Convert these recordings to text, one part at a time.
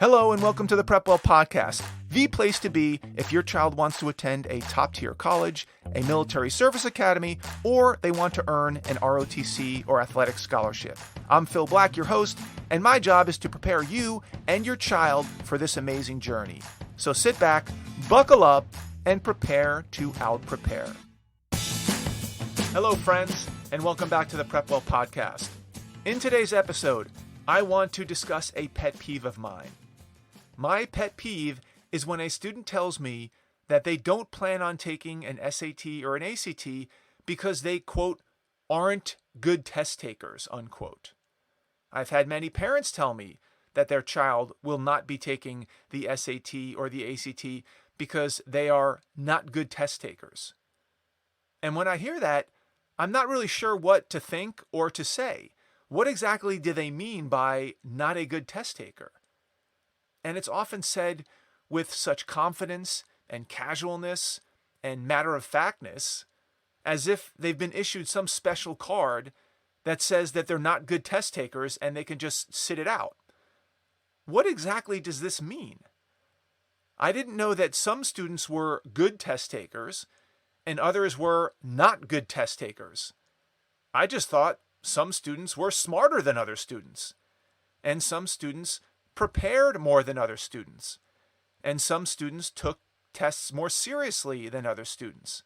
Hello and welcome to the PrepWell Podcast, the place to be if your child wants to attend a top-tier college, a military service academy, or they want to earn an ROTC or athletic scholarship. I'm Phil Black, your host, and my job is to prepare you and your child for this amazing journey. So sit back, buckle up, and prepare to out-prepare. Hello, friends, and welcome back to the PrepWell Podcast. In today's episode, I want to discuss a pet peeve of mine. My pet peeve is when a student tells me that they don't plan on taking an SAT or an ACT because they, quote, aren't good test takers, unquote. I've had many parents tell me that their child will not be taking the SAT or the ACT because they are not good test takers. And when I hear that, I'm not really sure what to think or to say. What exactly do they mean by not a good test taker? And it's often said with such confidence and casualness and matter-of-factness, as if they've been issued some special card that says that they're not good test takers and they can just sit it out. What exactly does this mean? I didn't know that some students were good test takers and others were not good test takers. I just thought some students were smarter than other students, and some students prepared more than other students, and some students took tests more seriously than other students,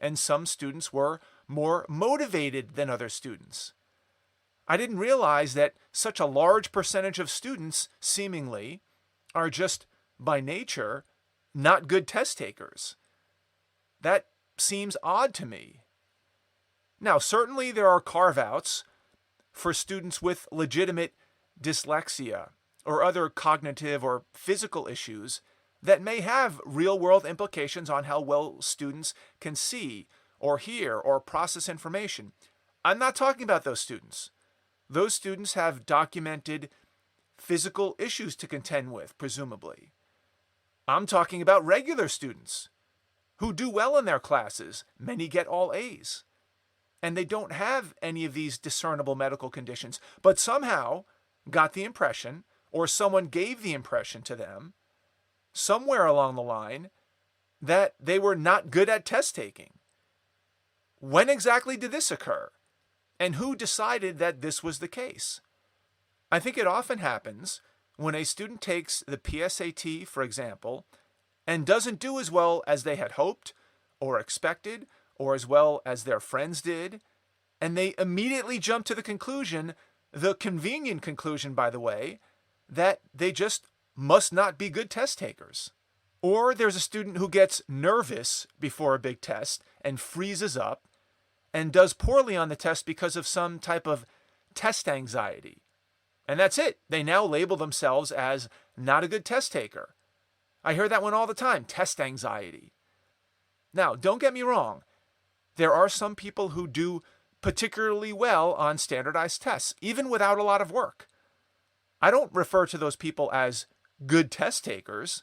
and some students were more motivated than other students. I didn't realize that such a large percentage of students, seemingly, are just, by nature, not good test takers. That seems odd to me. Now, certainly there are carve-outs for students with legitimate dyslexia or other cognitive or physical issues that may have real-world implications on how well students can see or hear or process information. I'm not talking about those students. Those students have documented physical issues to contend with, presumably. I'm talking about regular students who do well in their classes. Many get all A's. And they don't have any of these discernible medical conditions, but somehow got the impression, or someone gave the impression to them, somewhere along the line, that they were not good at test taking. When exactly did this occur? And who decided that this was the case? I think it often happens when a student takes the PSAT, for example, and doesn't do as well as they had hoped or expected, or as well as their friends did, and they immediately jump to the conclusion, the convenient conclusion, by the way, that they just must not be good test takers. Or there's a student who gets nervous before a big test and freezes up and does poorly on the test because of some type of test anxiety. And that's it. They now label themselves as not a good test taker. I hear that one all the time, test anxiety. Now, don't get me wrong. There are some people who do particularly well on standardized tests, even without a lot of work. I don't refer to those people as good test takers.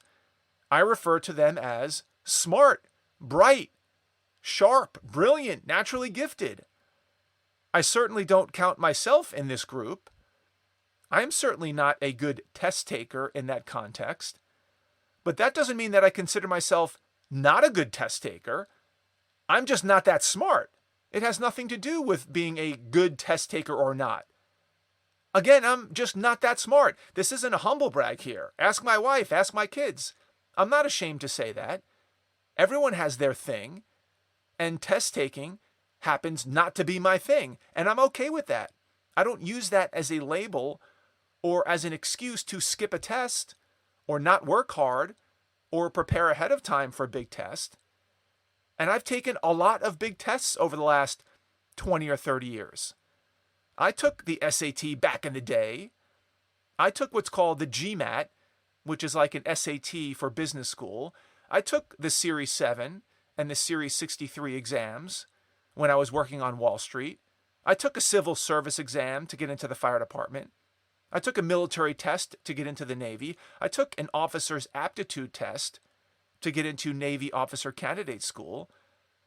I refer to them as smart, bright, sharp, brilliant, naturally gifted. I certainly don't count myself in this group. I am certainly not a good test taker in that context. But that doesn't mean that I consider myself not a good test taker. I'm just not that smart. It has nothing to do with being a good test taker or not. Again, I'm just not that smart. This isn't a humble brag here. Ask my wife, ask my kids. I'm not ashamed to say that. Everyone has their thing, and test taking happens not to be my thing, and I'm okay with that. I don't use that as a label or as an excuse to skip a test or not work hard or prepare ahead of time for a big test. And I've taken a lot of big tests over the last 20 or 30 years. I took the SAT back in the day. I took what's called the GMAT, which is like an SAT for business school. I took the Series 7 and the Series 63 exams when I was working on Wall Street. I took a civil service exam to get into the fire department. I took a military test to get into the Navy. I took an officer's aptitude test to get into Navy Officer Candidate School.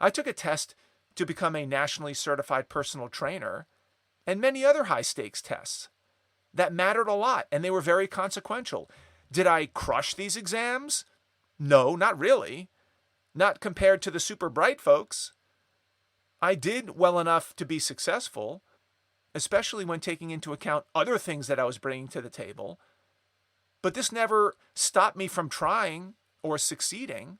I took a test to become a nationally certified personal trainer, and many other high-stakes tests that mattered a lot, and they were very consequential. Did I crush these exams? No, not really. Not compared to the super bright folks. I did well enough to be successful, especially when taking into account other things that I was bringing to the table. But this never stopped me from trying or succeeding.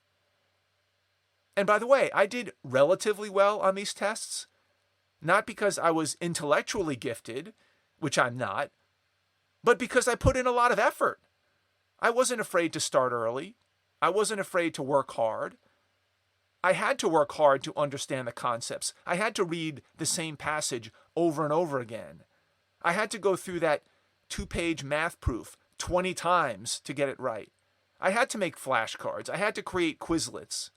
And by the way, I did relatively well on these tests, not because I was intellectually gifted, which I'm not, but because I put in a lot of effort. I wasn't afraid to start early. I wasn't afraid to work hard. I had to work hard to understand the concepts. I had to read the same passage over and over again. I had to go through that 2-page math proof 20 times to get it right. I had to make flashcards. I had to create Quizlets.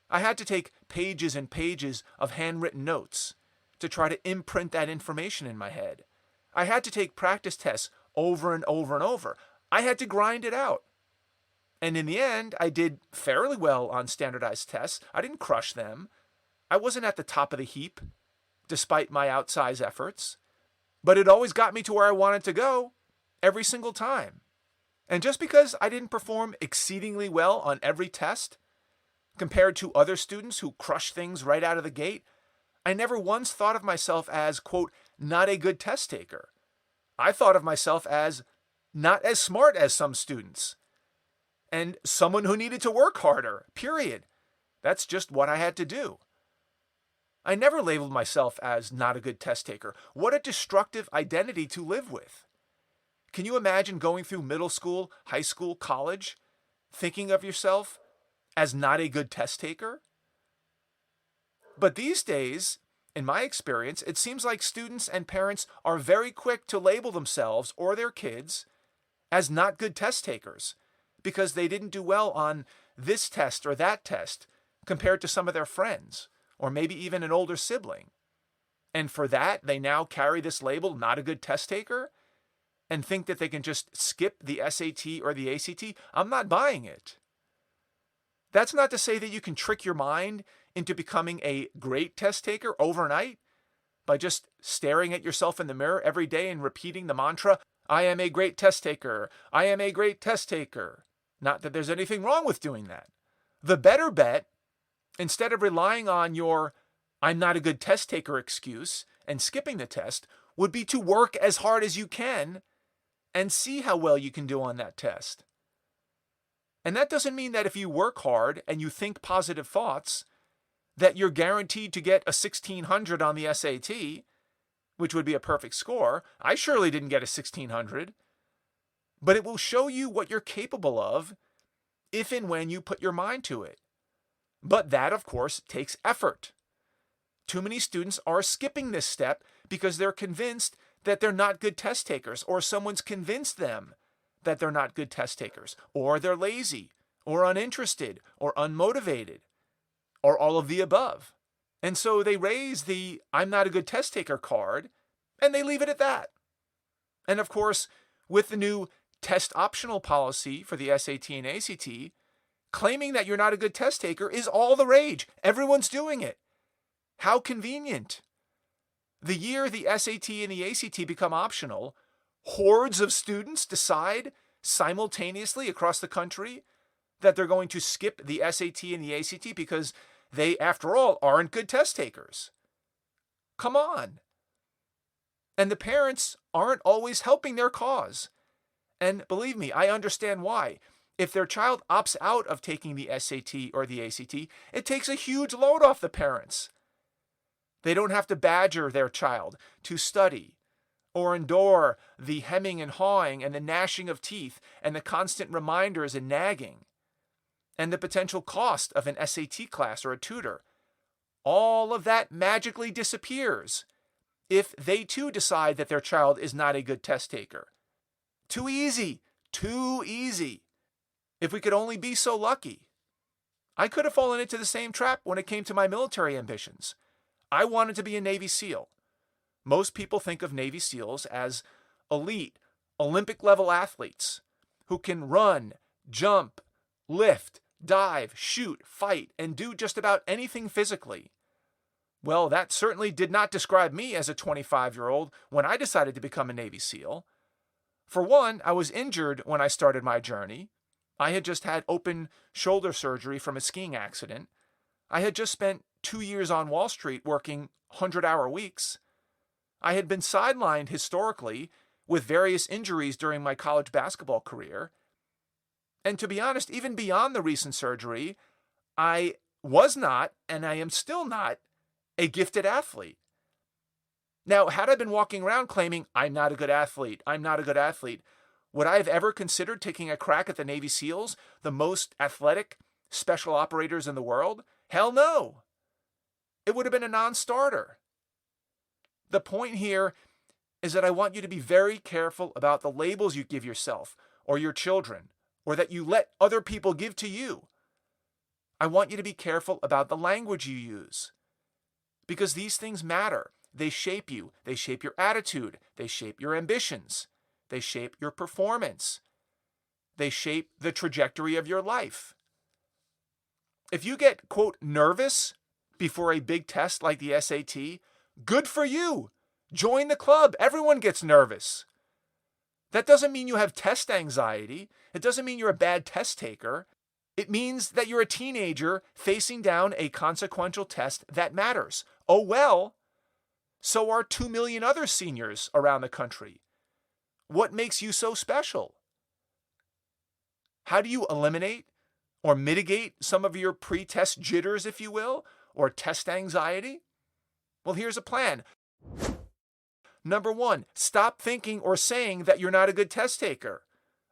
I had to take pages and pages of handwritten notes to try to imprint that information in my head. I had to take practice tests over and over and over. I had to grind it out. And in the end, I did fairly well on standardized tests. I didn't crush them. I wasn't at the top of the heap, despite my outsized efforts. But it always got me to where I wanted to go, every single time. And just because I didn't perform exceedingly well on every test, compared to other students who crush things right out of the gate, I never once thought of myself as, quote, not a good test taker. I thought of myself as not as smart as some students, and someone who needed to work harder, period. That's just what I had to do. I never labeled myself as not a good test taker. What a destructive identity to live with. Can you imagine going through middle school, high school, college, thinking of yourself as not a good test taker? But these days, in my experience, it seems like students and parents are very quick to label themselves or their kids as not good test takers because they didn't do well on this test or that test compared to some of their friends or maybe even an older sibling. And for that, they now carry this label, not a good test taker, and think that they can just skip the SAT or the ACT. I'm not buying it. That's not to say that you can trick your mind into becoming a great test taker overnight by just staring at yourself in the mirror every day and repeating the mantra, I am a great test taker. I am a great test taker. Not that there's anything wrong with doing that. The better bet, instead of relying on your I'm not a good test taker excuse and skipping the test, would be to work as hard as you can and see how well you can do on that test. And that doesn't mean that if you work hard and you think positive thoughts, that you're guaranteed to get a 1600 on the SAT, which would be a perfect score. I surely didn't get a 1600. But it will show you what you're capable of if and when you put your mind to it. But that, of course, takes effort. Too many students are skipping this step because they're convinced that they're not good test takers, or someone's convinced them that they're not good test takers, or they're lazy, or uninterested, or unmotivated, or all of the above. And so they raise the I'm not a good test taker card, and they leave it at that. And of course, with the new test optional policy for the SAT and ACT, claiming that you're not a good test taker is all the rage. Everyone's doing it. How convenient. The year the SAT and the ACT become optional, hordes of students decide simultaneously across the country that they're going to skip the SAT and the ACT because they, after all, aren't good test takers. Come on. And the parents aren't always helping their cause. And believe me, I understand why. If their child opts out of taking the SAT or the ACT, it takes a huge load off the parents. They don't have to badger their child to study or endure the hemming and hawing and the gnashing of teeth and the constant reminders and nagging and the potential cost of an SAT class or a tutor. All of that magically disappears if they too decide that their child is not a good test taker. Too easy. Too easy. If we could only be so lucky. I could have fallen into the same trap when it came to my military ambitions. I wanted to be a Navy SEAL. Most people think of Navy SEALs as elite, Olympic-level athletes who can run, jump, lift, dive, shoot, fight, and do just about anything physically. Well, that certainly did not describe me as a 25-year-old when I decided to become a Navy SEAL. For one, I was injured when I started my journey. I had just had open shoulder surgery from a skiing accident. I had just spent 2 years on Wall Street working 100-hour weeks. I had been sidelined historically with various injuries during my college basketball career. And to be honest, even beyond the recent surgery, I was not, and I am still not, a gifted athlete. Now, had I been walking around claiming, I'm not a good athlete, would I have ever considered taking a crack at the Navy SEALs, the most athletic special operators in the world? Hell no. It would have been a non-starter. The point here is that I want you to be very careful about the labels you give yourself or your children, or that you let other people give to you. I want you to be careful about the language you use, because these things matter. They shape you. They shape your attitude. They shape your ambitions. They shape your performance. They shape the trajectory of your life. If you get, quote, nervous before a big test like the SAT, good for you. Join the club. Everyone gets nervous. That doesn't mean you have test anxiety. It doesn't mean you're a bad test taker. It means that you're a teenager facing down a consequential test that matters. Oh well, so are 2 million other seniors around the country. What makes you so special? How do you eliminate or mitigate some of your pre-test jitters, if you will, or test anxiety? Well, here's a plan. Number 1, stop thinking or saying that you're not a good test taker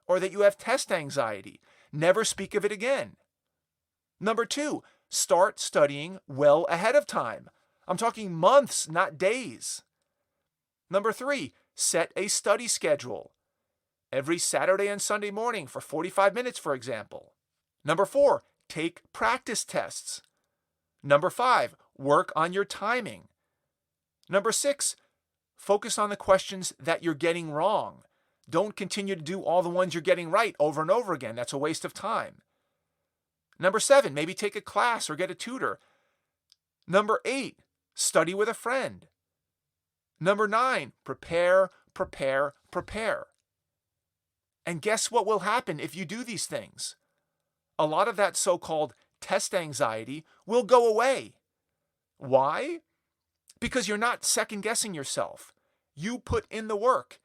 or that you have test anxiety. Never speak of it again. Number 2, start studying well ahead of time. I'm talking months, not days. Number 3, set a study schedule. Every Saturday and Sunday morning for 45 minutes, for example. Number 4, take practice tests. Number 5, work on your timing. Number 6, focus on the questions that you're getting wrong. Don't continue to do all the ones you're getting right over and over again. That's a waste of time. Number 7, maybe take a class or get a tutor. Number 8, study with a friend. Number 9, prepare. And guess what will happen if you do these things? A lot of that so-called test anxiety will go away. Why? Because you're not second-guessing yourself. You put in the work.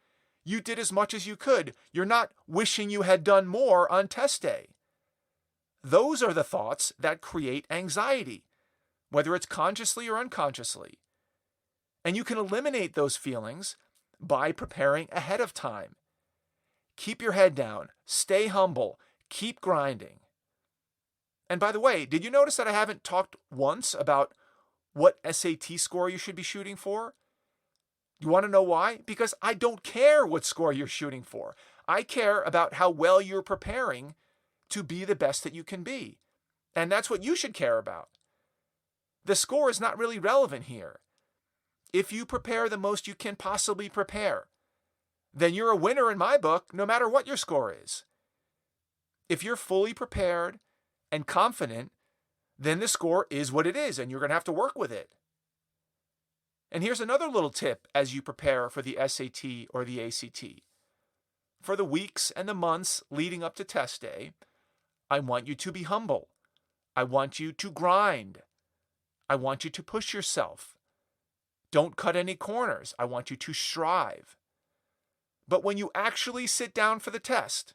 You did as much as you could. You're not wishing you had done more on test day. Those are the thoughts that create anxiety, whether it's consciously or unconsciously. And you can eliminate those feelings by preparing ahead of time. Keep your head down. Stay humble. Keep grinding. And by the way, did you notice that I haven't talked once about what SAT score you should be shooting for? You want to know why? Because I don't care what score you're shooting for. I care about how well you're preparing to be the best that you can be. And that's what you should care about. The score is not really relevant here. If you prepare the most you can possibly prepare, then you're a winner in my book, no matter what your score is. If you're fully prepared and confident, then the score is what it is, and you're going to have to work with it. And here's another little tip as you prepare for the SAT or the ACT. For the weeks and the months leading up to test day, I want you to be humble. I want you to grind. I want you to push yourself. Don't cut any corners. I want you to strive. But when you actually sit down for the test,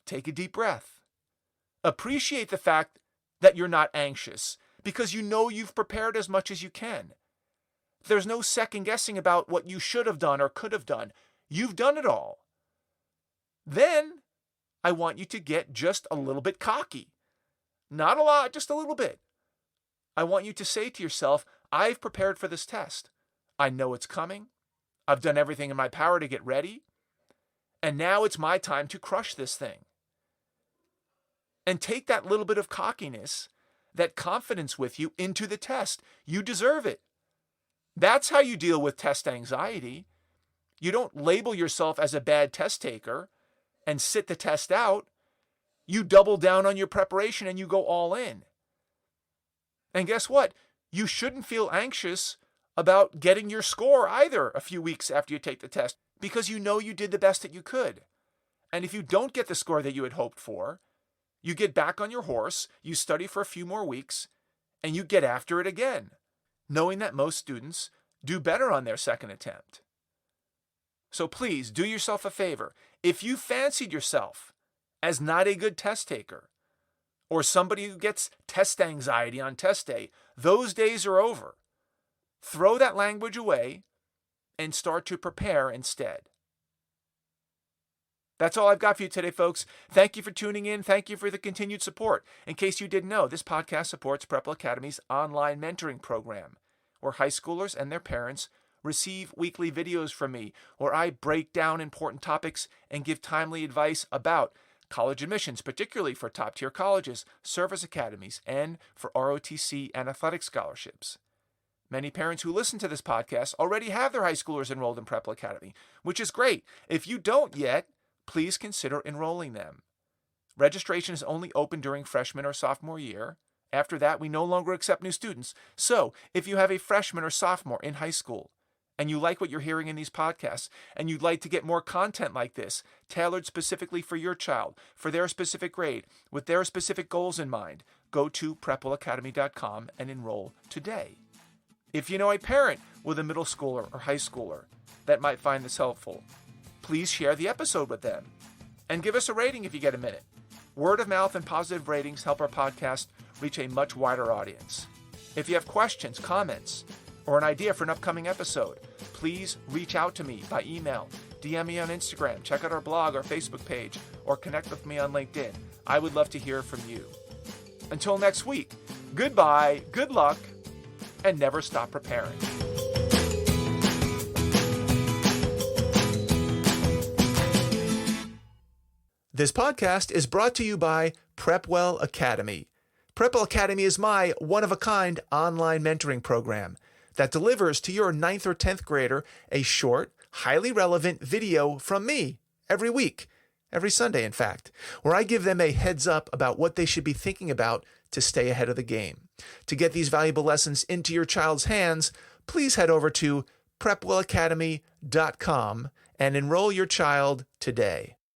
take a deep breath. Appreciate the fact that you're not anxious because you know you've prepared as much as you can. There's no second guessing about what you should have done or could have done. You've done it all. Then I want you to get just a little bit cocky. Not a lot, just a little bit. I want you to say to yourself, I've prepared for this test. I know it's coming. I've done everything in my power to get ready. And now it's my time to crush this thing. And take that little bit of cockiness, that confidence with you into the test. You deserve it. That's how you deal with test anxiety. You don't label yourself as a bad test taker and sit the test out. You double down on your preparation and you go all in. And guess what? You shouldn't feel anxious about getting your score either a few weeks after you take the test. because you know you did the best that you could. And if you don't get the score that you had hoped for, you get back on your horse, you study for a few more weeks, and you get after it again, knowing that most students do better on their second attempt. So please do yourself a favor. If you fancied yourself as not a good test taker, or somebody who gets test anxiety on test day, those days are over. Throw that language away and start to prepare instead. That's all I've got for you today, folks. Thank you for tuning in. Thank you for the continued support. In case you didn't know, this podcast supports PrepWell Academy's online mentoring program, where high schoolers and their parents receive weekly videos from me, where I break down important topics and give timely advice about college admissions, particularly for top-tier colleges, service academies, and for ROTC and athletic scholarships. Many parents who listen to this podcast already have their high schoolers enrolled in PrepWell Academy, which is great. If you don't yet, please consider enrolling them. Registration is only open during freshman or sophomore year. After that, we no longer accept new students. So, if you have a freshman or sophomore in high school, and you like what you're hearing in these podcasts, and you'd like to get more content like this, tailored specifically for your child, for their specific grade, with their specific goals in mind, go to PrepWellAcademy.com and enroll today. If you know a parent with a middle schooler or high schooler that might find this helpful, please share the episode with them and give us a rating if you get a minute. Word of mouth and positive ratings help our podcast reach a much wider audience. If you have questions, comments, or an idea for an upcoming episode, please reach out to me by email, DM me on Instagram, check out our blog, our Facebook page, or connect with me on LinkedIn. I would love to hear from you. Until next week, goodbye, good luck, and never stop preparing. This podcast is brought to you by PrepWell Academy. PrepWell Academy is my one-of-a-kind online mentoring program that delivers to your 9th or 10th grader a short, highly relevant video from me every week, every Sunday, in fact, where I give them a heads up about what they should be thinking about to stay ahead of the game. To get these valuable lessons into your child's hands, please head over to PrepWellAcademy.com and enroll your child today.